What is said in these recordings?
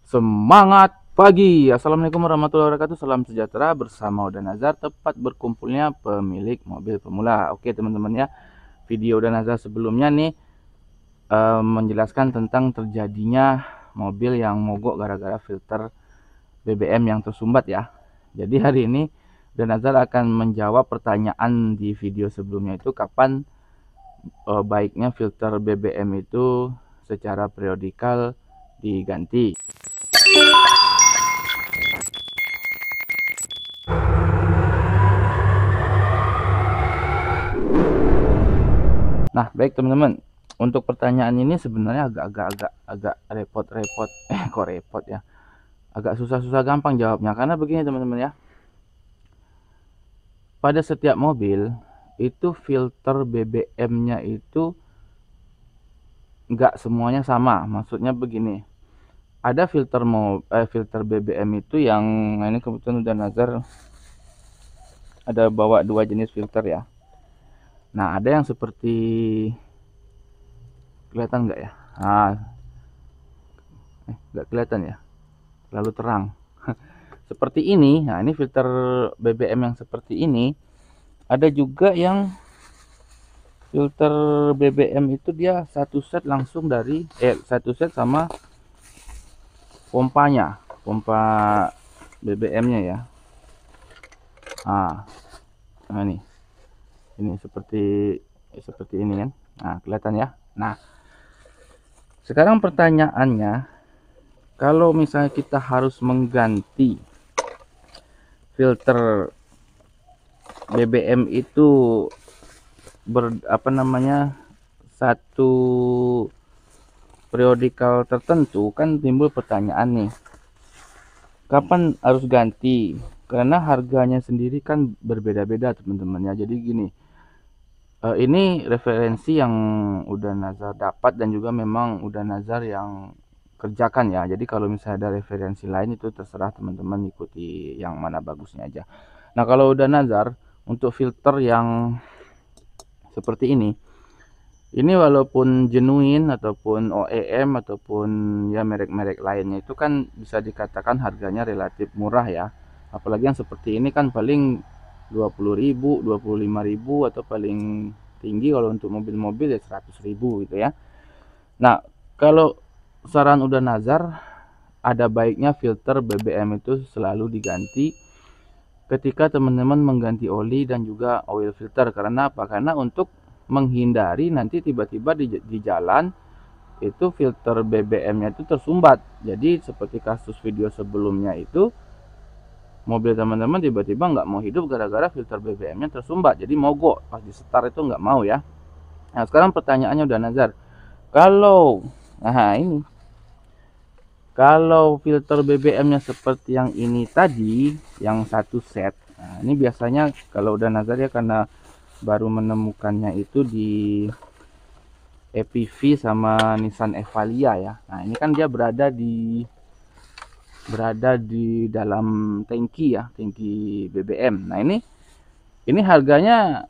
Semangat pagi. Assalamualaikum warahmatullahi wabarakatuh. Salam sejahtera bersama Uda Nazar, tepat berkumpulnya pemilik mobil pemula. Oke teman-teman ya, video Uda Nazar sebelumnya nih menjelaskan tentang terjadinya mobil yang mogok gara-gara filter BBM yang tersumbat ya. Jadi hari ini Uda Nazar akan menjawab pertanyaan di video sebelumnya itu, kapan baiknya filter BBM itu secara periodikal diganti. Nah, baik teman-teman. Untuk pertanyaan ini sebenarnya agak repot-repot. Kok repot ya? Agak susah-susah gampang jawabnya. Karena begini teman-teman ya. Pada setiap mobil itu filter BBM-nya itu nggak semuanya sama. Maksudnya begini. Ada filter BBM itu yang ini kebetulan udah Nazar ada bawa dua jenis filter ya. Nah, ada yang seperti, kelihatan nggak ya? Nggak kelihatan ya, terlalu terang. Seperti ini. Nah, ini filter BBM yang seperti ini. Ada juga yang filter BBM itu dia satu set langsung dari satu set sama pompanya, pompa BBM-nya ya. Nah ini seperti ini kan. Nah, kelihatan ya. Nah, sekarang pertanyaannya, kalau misalnya kita harus mengganti filter BBM itu satu periodikal tertentu, kan timbul pertanyaan nih, kapan harus ganti? Karena harganya sendiri kan berbeda-beda teman-teman ya. Jadi gini, ini referensi yang udah Nazar dapat dan juga memang udah Nazar yang kerjakan ya. Jadi kalau misalnya ada referensi lain itu terserah teman-teman ikuti yang mana bagusnya aja. Nah, kalau udah Nazar untuk filter yang seperti ini walaupun genuine ataupun OEM ataupun ya merek-merek lainnya itu kan bisa dikatakan harganya relatif murah ya. Apalagi yang seperti ini kan paling 20.000, 25.000 atau paling tinggi kalau untuk mobil-mobil ya 100.000 gitu ya. Nah, kalau saran udah Nazar, ada baiknya filter BBM itu selalu diganti ketika teman-teman mengganti oli dan juga oil filter. Karena apa? Karena untuk menghindari nanti tiba-tiba di jalan itu filter BBM-nya itu tersumbat. Jadi seperti kasus video sebelumnya itu, mobil teman-teman tiba-tiba nggak mau hidup gara-gara filter BBM-nya tersumbat, jadi mogok pas di start itu nggak mau ya. Nah, sekarang pertanyaannya udah Nazar, kalau kalau filter BBM-nya seperti yang ini tadi, yang satu set, nah ini biasanya kalau udah Nazar ya, karena baru menemukannya itu di EPV sama Nissan Evalia ya. Nah, ini kan dia berada di dalam tangki ya, tangki BBM. Nah, ini harganya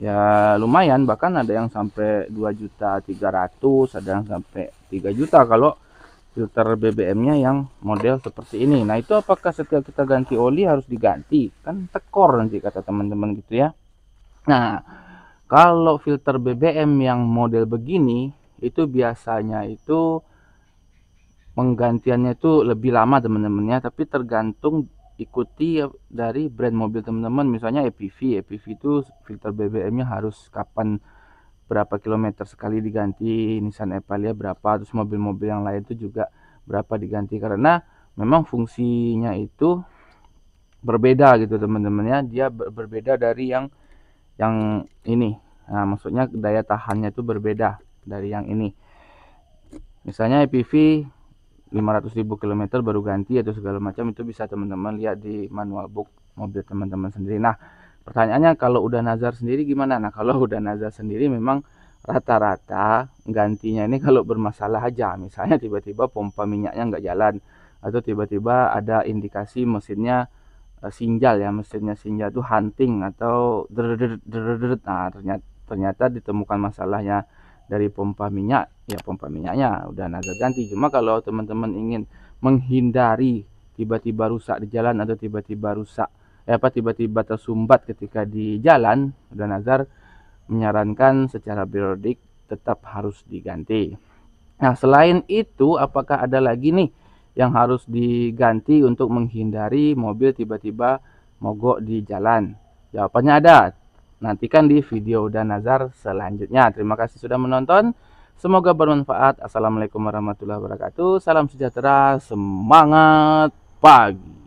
ya lumayan, bahkan ada yang sampai 2.300.000, ada yang sampai 3 juta kalau filter BBM-nya yang model seperti ini. Nah, itu apakah setiap kita ganti oli harus diganti? Kan tekor nanti kata teman-teman gitu ya. Nah, kalau filter BBM yang model begini itu biasanya itu penggantiannya itu lebih lama teman-teman ya, tapi tergantung ikuti dari brand mobil teman-teman. Misalnya EPV itu filter BBM-nya harus kapan, berapa kilometer sekali diganti, Nissan Evalia berapa, terus mobil-mobil yang lain itu juga berapa diganti, karena memang fungsinya itu berbeda gitu teman-teman ya. Dia berbeda dari yang ini. Nah, maksudnya daya tahannya itu berbeda dari yang ini. Misalnya EPV 500.000 km baru ganti atau segala macam, itu bisa teman-teman lihat di manual book mobil teman-teman sendiri. Nah, pertanyaannya kalau udah Nazar sendiri gimana? Nah, kalau udah Nazar sendiri memang rata-rata gantinya ini kalau bermasalah aja. Misalnya tiba-tiba pompa minyaknya nggak jalan, atau tiba-tiba ada indikasi mesinnya sinjal ya, mesinnya sinjal tuh hunting atau nah ternyata ditemukan masalahnya dari pompa minyak, ya pompa minyaknya udah Nazar ganti. Cuma kalau teman-teman ingin menghindari tiba-tiba rusak di jalan atau tiba-tiba tiba-tiba tersumbat ketika di jalan, Dan Nazar menyarankan secara periodik tetap harus diganti. Nah, selain itu apakah ada lagi nih yang harus diganti untuk menghindari mobil tiba-tiba mogok di jalan? Jawabannya ada. Nantikan di video Dan Nazar selanjutnya. Terima kasih sudah menonton. Semoga bermanfaat. Assalamualaikum warahmatullahi wabarakatuh. Salam sejahtera. Semangat pagi.